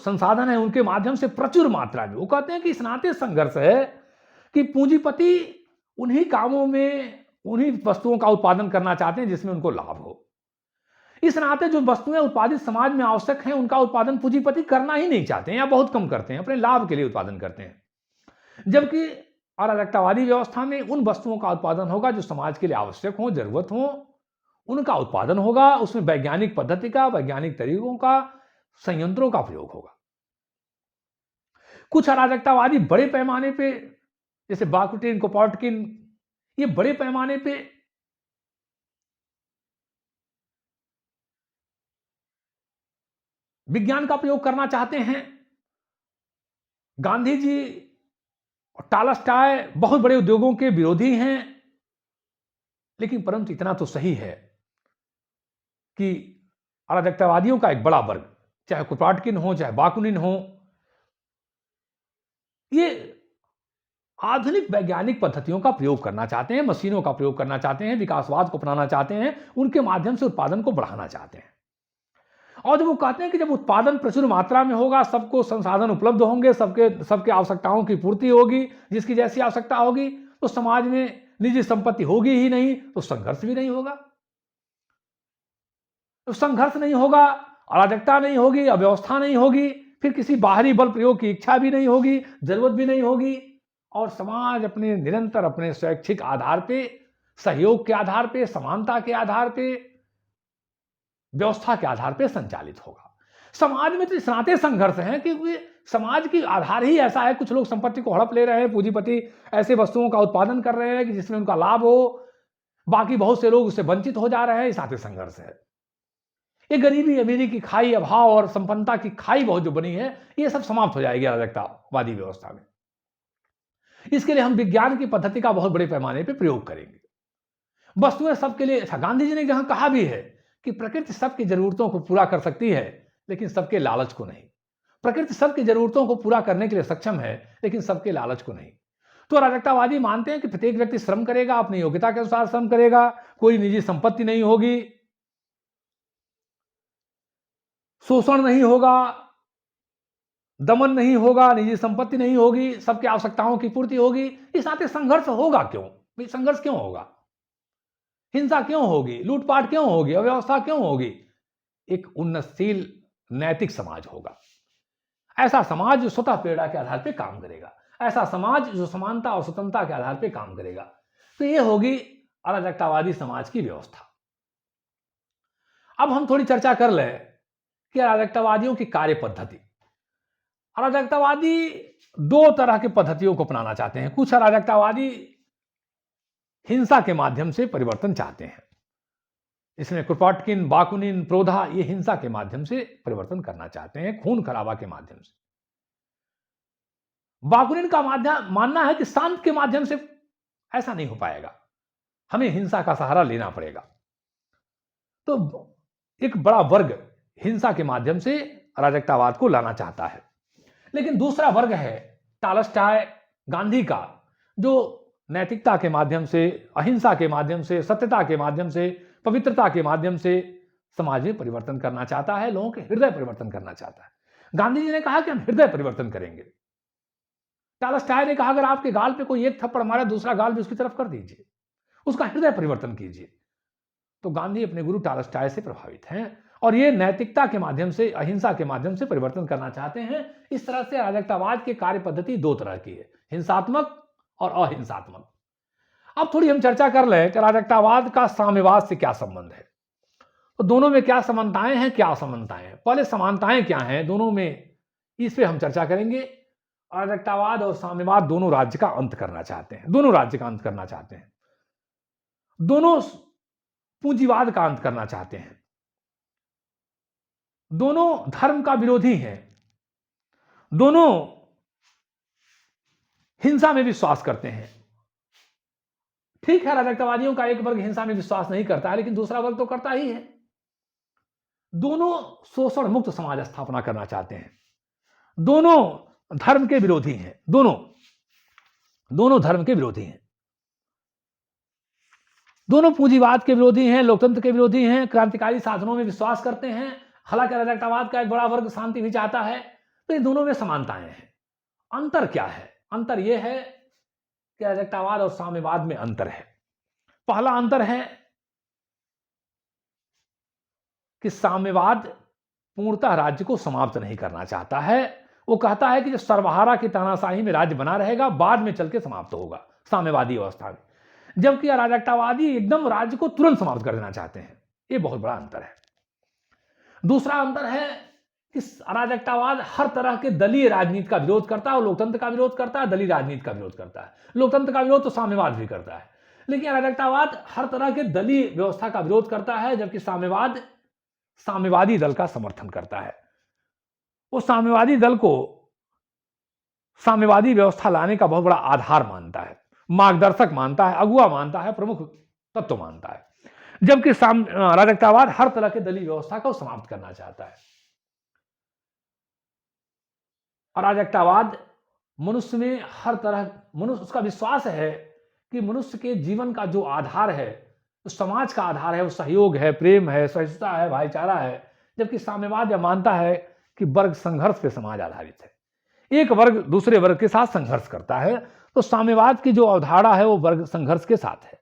संसाधन है उनके माध्यम से प्रचुर मात्रा में, वो कहते हैं कि इस नाते संघर्ष है कि पूंजीपति उन्हीं कामों में उन्हीं वस्तुओं का उत्पादन करना चाहते हैं जिसमें उनको लाभ हो। इस नाते जो वस्तुएं उत्पादित समाज में आवश्यक हैं उनका उत्पादन पूंजीपति करना ही नहीं चाहते हैं या बहुत कम करते हैं, अपने लाभ के लिए उत्पादन करते हैं। जबकि अराजकतावादी व्यवस्था में उन वस्तुओं का उत्पादन होगा जो समाज के लिए आवश्यक हो, जरूरत हो, उनका उत्पादन होगा, उसमें वैज्ञानिक पद्धति का, वैज्ञानिक तरीकों का, संयंत्रों का प्रयोग होगा। कुछ अराजकतावादी बड़े पैमाने पे, जैसे बाकुटिन, कोपाटकिन, ये बड़े पैमाने पे विज्ञान का प्रयोग करना चाहते हैं। गांधी जी और टॉलस्टॉय बहुत बड़े उद्योगों के विरोधी हैं, लेकिन परंतु इतना तो सही है कि अराजकतावादियों का एक बड़ा वर्ग, चाहे कुपाटकिन हो चाहे बाकुनिन हो, ये आधुनिक वैज्ञानिक पद्धतियों का प्रयोग करना चाहते हैं, मशीनों का प्रयोग करना चाहते हैं, विकासवाद को अपनाना चाहते हैं, उनके माध्यम से उत्पादन को बढ़ाना चाहते हैं। और जब वो कहते हैं कि जब उत्पादन प्रचुर मात्रा में होगा, सबको संसाधन उपलब्ध होंगे, सबके आवश्यकताओं की पूर्ति होगी, जिसकी जैसी आवश्यकता होगी, तो समाज में निजी संपत्ति होगी ही नहीं, तो संघर्ष भी नहीं होगा। तो संघर्ष नहीं होगा, अराजकता नहीं होगी, अव्यवस्था नहीं होगी, फिर किसी बाहरी बल प्रयोग की इच्छा भी नहीं होगी, जरूरत भी नहीं होगी, और समाज अपने निरंतर अपने स्वैच्छिक आधार पे, सहयोग के आधार पे, समानता के आधार पे, व्यवस्था के आधार पे संचालित होगा। समाज में तो इस नाते संघर्ष है क्योंकि समाज की आधार ही ऐसा है, कुछ लोग संपत्ति को हड़प ले रहे हैं, पूंजीपति ऐसे वस्तुओं का उत्पादन कर रहे हैं कि जिसमें उनका लाभ हो, बाकी बहुत से लोग उससे वंचित हो जा रहे हैं, इस नाते संघर्ष है। ये गरीबी अमीरी की खाई, अभाव और संपन्नता की खाई बहुत जो बनी है, ये सब समाप्त हो जाएगी अराजकतावादी व्यवस्था में। इसके लिए हम विज्ञान की पद्धति का बहुत बड़े पैमाने पर प्रयोग करेंगे। वस्तुएं सबके लिए, अच्छा गांधी जी ने जहां कहा भी है कि प्रकृति सबकी जरूरतों को पूरा कर सकती है लेकिन सबके लालच को नहीं। प्रकृति सबकी जरूरतों को पूरा करने के लिए सक्षम है लेकिन सबके लालच को नहीं। तो अराजकतावादी मानते हैं कि प्रत्येक व्यक्ति श्रम करेगा, अपनी योग्यता के अनुसार श्रम करेगा, कोई निजी संपत्ति नहीं होगी, शोषण नहीं होगा, दमन नहीं होगा, निजी संपत्ति नहीं होगी, सबके आवश्यकताओं की पूर्ति होगी। इस नाते संघर्ष होगा क्यों? संघर्ष क्यों होगा? हिंसा क्यों होगी? लूटपाट क्यों होगी? अव्यवस्था क्यों होगी? एक उन्नतशील नैतिक समाज होगा, ऐसा समाज जो स्वतः प्रेरणा के आधार पर काम करेगा, ऐसा समाज जो समानता और स्वतंत्रता के आधार पर काम करेगा। तो यह होगी अराजकतावादी समाज की व्यवस्था। अब हम थोड़ी चर्चा कर लें कि अराजकतावादियों की कार्य पद्धति। अराजकतावादी दो तरह की पद्धतियों को अपनाना चाहते हैं। कुछ अराजकतावादी हिंसा के माध्यम से परिवर्तन चाहते हैं, इसमें कुपाटकिन, बाकुनिन, प्रोधा, ये हिंसा के माध्यम से परिवर्तन करना चाहते हैं, खून खराबा के माध्यम से। बाकुनिन का मानना है कि शांत के माध्यम से ऐसा नहीं हो पाएगा, हमें हिंसा का सहारा लेना पड़ेगा। तो एक बड़ा वर्ग हिंसा के माध्यम से अराजकतावाद को लाना चाहता है। लेकिन दूसरा वर्ग है टॉलस्टॉय, गांधी का, जो नैतिकता के माध्यम से, अहिंसा के माध्यम से, सत्यता के माध्यम से, पवित्रता के माध्यम से समाज में परिवर्तन करना चाहता है, लोगों के हृदय परिवर्तन करना चाहता है। गांधी जी ने कहा कि हम हृदय परिवर्तन करेंगे। टॉलस्टॉय ने कहा अगर आपके गाल पे कोई एक थप्पड़ मारे, दूसरा गाल भी उसकी तरफ कर दीजिए, उसका हृदय परिवर्तन कीजिए। तो गांधी अपने गुरु टॉलस्टॉय से प्रभावित हैं और ये नैतिकता के माध्यम से, अहिंसा के माध्यम से परिवर्तन करना चाहते हैं। इस तरह से अराजकतावाद की कार्य पद्धति दो तरह की है, हिंसात्मक और अहिंसात्मक। अब थोड़ी हम चर्चा कर लें कि अराजकतावाद का साम्यवाद से क्या संबंध है, तो दोनों में क्या समानताएं हैं, क्या असमानताएं हैं। पहले समानताएं क्या हैं दोनों में, इस पे हम चर्चा करेंगे। अराजकतावाद और साम्यवाद दोनों राज्य का अंत करना चाहते हैं, दोनों राज्य का अंत करना चाहते हैं, दोनों पूंजीवाद का अंत करना चाहते हैं, दोनों धर्म का विरोधी हैं, दोनों हिंसा में विश्वास करते हैं। ठीक है, अराजकतावादियों का एक वर्ग हिंसा में विश्वास नहीं करता है, लेकिन दूसरा वर्ग तो करता ही है। दोनों शोषण मुक्त समाज स्थापना करना चाहते हैं, दोनों धर्म के विरोधी हैं, दोनों धर्म के विरोधी हैं, दोनों पूंजीवाद के विरोधी हैं, लोकतंत्र के विरोधी हैं, क्रांतिकारी साधनों में विश्वास करते हैं। हालांकि अराजकतावाद का एक बड़ा वर्ग शांति भी चाहता है, तो ये दोनों में समानताएं हैं। अंतर क्या है? अंतर यह है कि अराजकतावाद और साम्यवाद में अंतर है। पहला अंतर है कि साम्यवाद पूर्णतः राज्य को समाप्त नहीं करना चाहता है। वो कहता है कि जो सर्वहारा की तानाशाही में राज्य बना रहेगा, बाद में चल के समाप्त होगा साम्यवादी अवस्था में, जबकि अराजकतावादी एकदम राज्य को तुरंत समाप्त कर देना चाहते हैं। ये बहुत बड़ा अंतर है। दूसरा अंतर है कि अराजकतावाद हर तरह के दलीय राजनीति का विरोध करता है और लोकतंत्र का विरोध करता है, दलीय राजनीति का विरोध करता है। लोकतंत्र का विरोध तो साम्यवाद भी करता है, लेकिन अराजकतावाद हर तरह के दलीय व्यवस्था का विरोध करता है, जबकि साम्यवाद साम्यवादी दल का समर्थन करता है। वो साम्यवादी दल को साम्यवादी व्यवस्था लाने का बहुत बड़ा आधार मानता है, मार्गदर्शक मानता है, अगुआ मानता है, प्रमुख तत्व मानता है, जबकि अराजकतावाद हर तरह के दलीय व्यवस्था को समाप्त करना चाहता है। अराजकतावाद मनुष्य में हर तरह, मनुष्य, उसका विश्वास है कि मनुष्य के जीवन का जो आधार है, उस समाज का आधार है, वो सहयोग है, प्रेम है, सहिष्णुता है, भाईचारा है, जबकि साम्यवाद यह मानता है कि वर्ग संघर्ष पे समाज आधारित है। एक वर्ग दूसरे वर्ग के साथ संघर्ष करता है, तो साम्यवाद की जो अवधारणा है वो वर्ग संघर्ष के साथ है।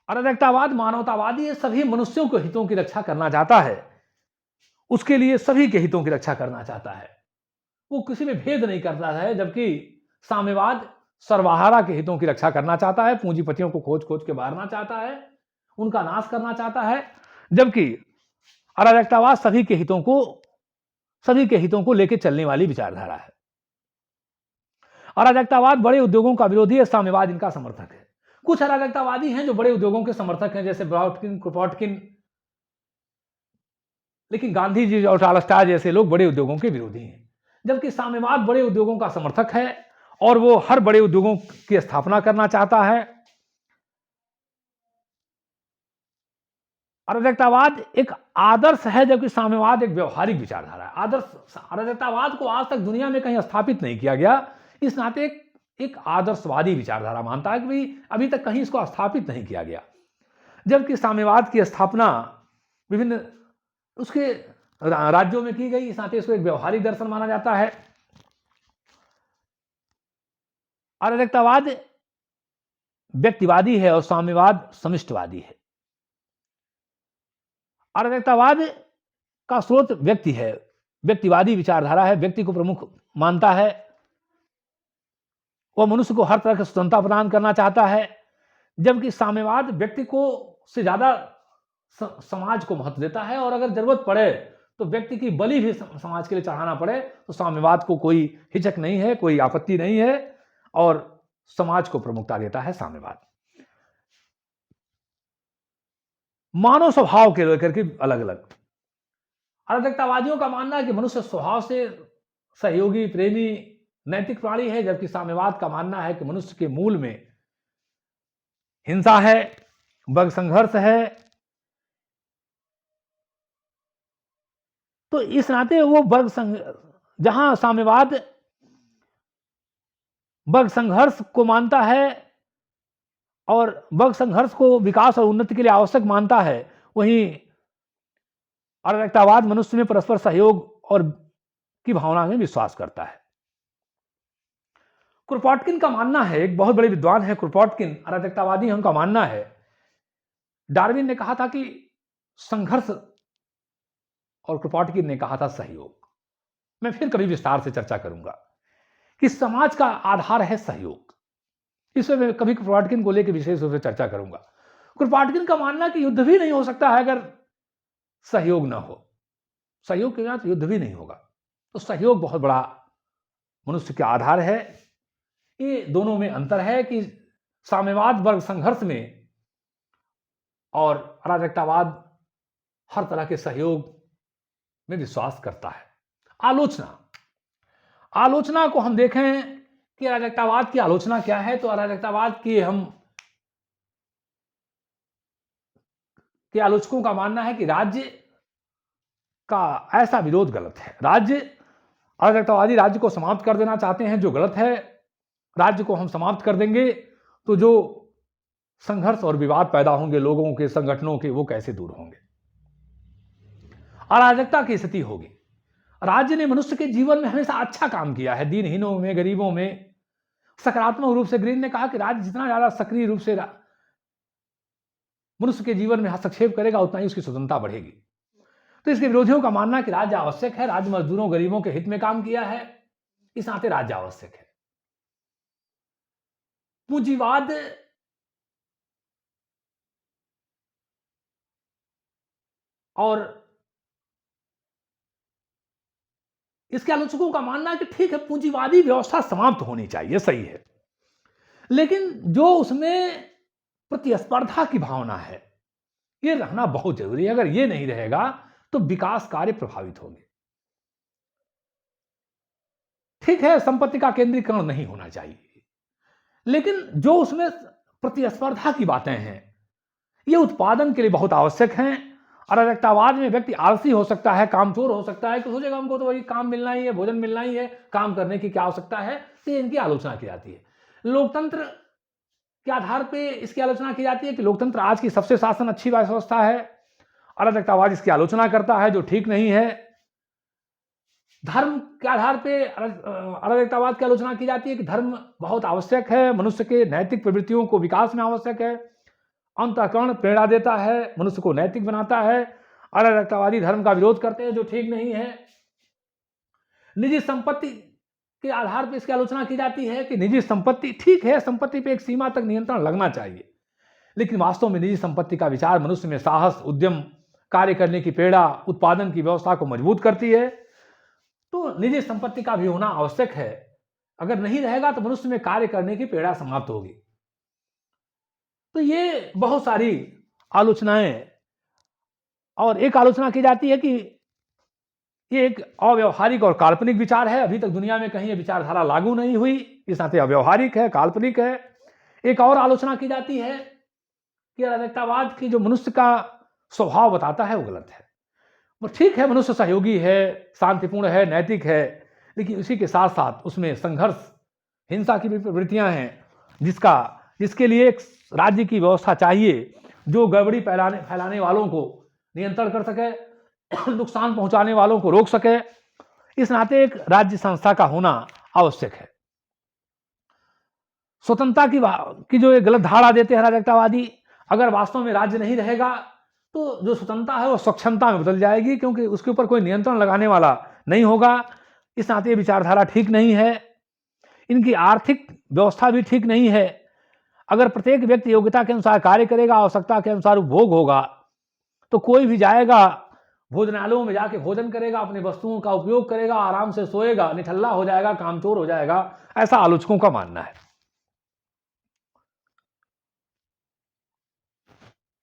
अराजकतावाद मानवतावादी है, सभी मनुष्यों के हितों की रक्षा करना चाहता है, उसके लिए सभी के हितों की रक्षा करना चाहता है, वो किसी में भेद नहीं करता है, जबकि साम्यवाद सर्वहारा के हितों की रक्षा करना चाहता है, पूंजीपतियों को खोज खोज के मारना चाहता है, उनका नाश करना चाहता है, जबकि अराजकतावाद सभी के हितों को लेकर चलने वाली विचारधारा है। अराजकतावाद बड़े उद्योगों का विरोधी है, साम्यवाद इनका समर्थक है। कुछ अराजकतावादी हैं जो बड़े उद्योगों के समर्थक हैं, जैसे ब्रॉडकिन, क्रोपॉटकिन, लेकिन गांधी जी और टालस्टॉय जैसे लोग बड़े उद्योगों के विरोधी हैं, जबकि साम्यवाद बड़े उद्योगों का समर्थक है और वो हर बड़े उद्योगों की स्थापना करना चाहता है। अराजकतावाद एक आदर्श है, जबकि साम्यवाद एक व्यवहारिक विचारधारा है। आदर्श, अराजकतावाद को आज तक दुनिया में कहीं स्थापित नहीं किया गया, इस नाते एक आदर्शवादी विचारधारा मानता है कि भाई अभी तक कहीं इसको स्थापित नहीं किया गया, जबकि साम्यवाद की स्थापना विभिन्न उसके राज्यों में की गई, इस नाते इसको एक व्यवहारिक दर्शन माना जाता है। अराजकतावाद व्यक्तिवादी है और साम्यवाद समिष्टवादी है। अराजकतावाद का स्रोत व्यक्ति है, व्यक्तिवादी विचारधारा है, व्यक्ति को प्रमुख मानता है, वह मनुष्य को हर तरह की स्वतंत्रता प्रदान करना चाहता है, जबकि साम्यवाद व्यक्ति को से ज्यादा समाज को महत्व देता है, और अगर जरूरत पड़े तो व्यक्ति की बलि भी समाज के लिए चढ़ाना पड़े तो साम्यवाद को कोई हिचक नहीं है, कोई आपत्ति नहीं है, और समाज को प्रमुखता देता है साम्यवाद। मानव स्वभाव के लेकर के अलग अलग अराजकतावादियों का मानना है कि मनुष्य स्वभाव से सहयोगी, प्रेमी, नैतिक प्राणी है, जबकि साम्यवाद का मानना है कि मनुष्य के मूल में हिंसा है, वर्ग संघर्ष है। तो इस नाते वो जहां साम्यवाद वर्ग संघर्ष को मानता है और वर्ग संघर्ष को विकास और उन्नति के लिए आवश्यक मानता है, वहीं अराजकतावाद मनुष्य में परस्पर सहयोग और की भावना में विश्वास करता है। क्रोपॉटकिन का मानना है, एक बहुत बड़े विद्वान है क्रोपॉटकिन, अराजकतावादी हैं, उनका मानना है डार्विन ने कहा था कि संघर्ष और क्रोपॉटकिन ने कहा था सहयोग। मैं फिर कभी विस्तार से चर्चा करूंगा कि समाज का आधार है सहयोग, इसमें मैं कभी क्रोपॉटकिन को लेकर विशेष रूप से चर्चा करूंगा। क्रोपॉटकिन का मानना कि युद्ध भी नहीं हो सकता है अगर सहयोग ना हो, सहयोग के बिना युद्ध भी नहीं होगा, तो सहयोग बहुत बड़ा मनुष्य का आधार है। ये दोनों में अंतर है कि साम्यवाद वर्ग संघर्ष में और अराजकतावाद हर तरह के सहयोग में विश्वास करता है। आलोचना को हम देखें कि अराजकतावाद की आलोचना क्या है, तो अराजकतावाद की आलोचकों का मानना है कि राज्य का ऐसा विरोध गलत है। अराजकतावादी राज्य को समाप्त कर देना चाहते हैं, जो गलत है। राज्य को हम समाप्त कर देंगे तो जो संघर्ष और विवाद पैदा होंगे लोगों के, संगठनों के, वो कैसे दूर होंगे। अराजकता की स्थिति होगी। राज्य ने मनुष्य के जीवन में हमेशा अच्छा काम किया है, दीनहीनों में, गरीबों में सकारात्मक रूप से। ग्रीन ने कहा कि राज्य जितना ज्यादा सक्रिय रूप से मनुष्य के जीवन में हस्तक्षेप करेगा उतना ही उसकी स्वतंत्रता बढ़ेगी। तो इसके विरोधियों का मानना है कि राज्य आवश्यक है, राज्य मजदूरों गरीबों के हित में काम किया है, इस नाते राज्य आवश्यक है। पूंजीवाद और इसके आलोचकों का मानना है कि ठीक है, पूंजीवादी व्यवस्था समाप्त होनी चाहिए, सही है, लेकिन जो उसमें प्रतिस्पर्धा की भावना है ये रहना बहुत जरूरी है। अगर ये नहीं रहेगा तो विकास कार्य प्रभावित होंगे। ठीक है, संपत्ति का केंद्रीकरण नहीं होना चाहिए, लेकिन जो उसमें प्रतिस्पर्धा की बातें हैं ये उत्पादन के लिए बहुत आवश्यक हैं। अराजकतावाद में व्यक्ति आलसी हो सकता है, कामचोर हो सकता है, तो सोचेगा हमको तो वही काम मिलना ही है, भोजन मिलना ही है, काम करने की क्या आवश्यकता है, तो इनकी आलोचना की जाती है। लोकतंत्र के आधार पे इसकी आलोचना की जाती है कि लोकतंत्र आज की सबसे शासन अच्छी व्यवस्था है। अराजकतावाद इसकी आलोचना करता है, जो ठीक नहीं है। धर्म के आधार पे अराजकतावाद की आलोचना की जाती है कि धर्म बहुत आवश्यक है, मनुष्य के नैतिक प्रवृत्तियों को विकास में आवश्यक है, अंतःकरण प्रेरणा देता है, मनुष्य को नैतिक बनाता है। अराजकतावादी धर्म का विरोध करते हैं, जो ठीक नहीं है। निजी संपत्ति के आधार पर इसकी आलोचना की जाती है कि निजी संपत्ति ठीक है, संपत्ति पे एक सीमा तक नियंत्रण लगना चाहिए, लेकिन वास्तव में निजी संपत्ति का विचार मनुष्य में साहस, उद्यम, कार्य करने की प्रेरणा, उत्पादन की व्यवस्था को मजबूत करती है। तो निजी संपत्ति का भी होना आवश्यक है। अगर नहीं रहेगा तो मनुष्य में कार्य करने की प्रेरणा समाप्त होगी। तो ये बहुत सारी आलोचनाएं, और एक आलोचना की जाती है कि ये एक अव्यवहारिक और काल्पनिक विचार है, अभी तक दुनिया में कहीं ये विचारधारा लागू नहीं हुई, इस नाते अव्यवहारिक है, काल्पनिक है। एक और आलोचना की जाती है कि अराजकतावाद की जो मनुष्य का स्वभाव बताता है वो गलत है। वो ठीक है, मनुष्य सहयोगी है, शांतिपूर्ण है, नैतिक है, लेकिन इसी के साथ साथ उसमें संघर्ष, हिंसा की भी प्रवृत्तियां हैं, जिसके लिए एक राज्य की व्यवस्था चाहिए जो गड़बड़ी फैलाने वालों को नियंत्रण कर सके, नुकसान पहुंचाने वालों को रोक सके। इस नाते एक राज्य संस्था का होना आवश्यक है। स्वतंत्रता की जो एक गलत धारणा देते हैं अराजकतावादी, अगर वास्तव में राज्य नहीं रहेगा तो जो स्वतंत्रता है वो स्वच्छंदता में बदल जाएगी, क्योंकि उसके ऊपर कोई नियंत्रण लगाने वाला नहीं होगा। इस नाते ये विचारधारा ठीक नहीं है। इनकी आर्थिक व्यवस्था भी ठीक नहीं है। अगर प्रत्येक व्यक्ति योग्यता के अनुसार कार्य करेगा, आवश्यकता के अनुसार उपभोग होगा, तो कोई भी जाएगा भोजनालयों में जाके भोजन करेगा, अपनी वस्तुओं का उपयोग करेगा, आराम से सोएगा, निठल्ला हो जाएगा, कामचोर हो जाएगा, ऐसा आलोचकों का मानना है।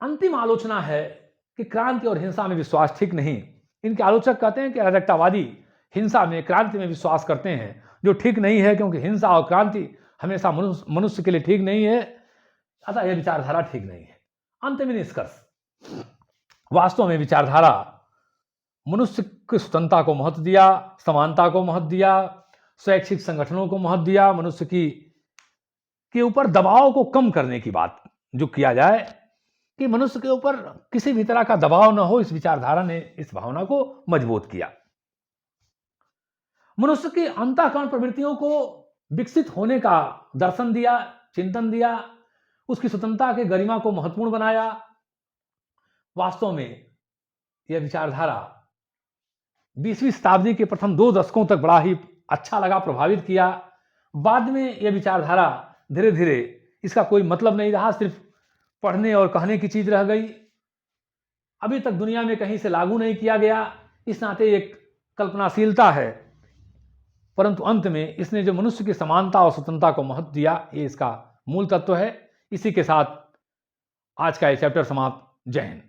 अंतिम आलोचना है कि क्रांति और हिंसा में विश्वास ठीक नहीं। इनके आलोचक कहते हैं कि अराजकतावादी हिंसा में, क्रांति में विश्वास करते हैं, जो ठीक नहीं है, क्योंकि हिंसा और क्रांति हमेशा मनुष्य के लिए ठीक नहीं है, अतः यह विचारधारा ठीक नहीं है। अंत में निष्कर्ष, वास्तव में विचारधारा मनुष्य की स्वतंत्रता को महत्व दिया, समानता को महत्व दिया, स्वैच्छिक संगठनों को महत्व दिया, मनुष्य के ऊपर दबाव को कम करने की बात जो किया जाए कि मनुष्य के ऊपर किसी भी तरह का दबाव न हो, इस विचारधारा ने इस भावना को मजबूत किया। मनुष्य की अंतःकरण प्रवृत्तियों को विकसित होने का दर्शन दिया, चिंतन दिया, उसकी स्वतंत्रता के गरिमा को महत्वपूर्ण बनाया। वास्तव में यह विचारधारा 20वीं शताब्दी के प्रथम 2 दशकों तक बड़ा ही अच्छा लगा, प्रभावित किया। बाद में यह विचारधारा धीरे धीरे इसका कोई मतलब नहीं रहा, सिर्फ पढ़ने और कहने की चीज रह गई। अभी तक दुनिया में कहीं से लागू नहीं किया गया, इस नाते एक कल्पनाशीलता है, परंतु अंत में इसने जो मनुष्य की समानता और स्वतंत्रता को महत्व दिया, ये इसका मूल तत्व है। इसी के साथ आज का ये चैप्टर समाप्त। जय हिंद।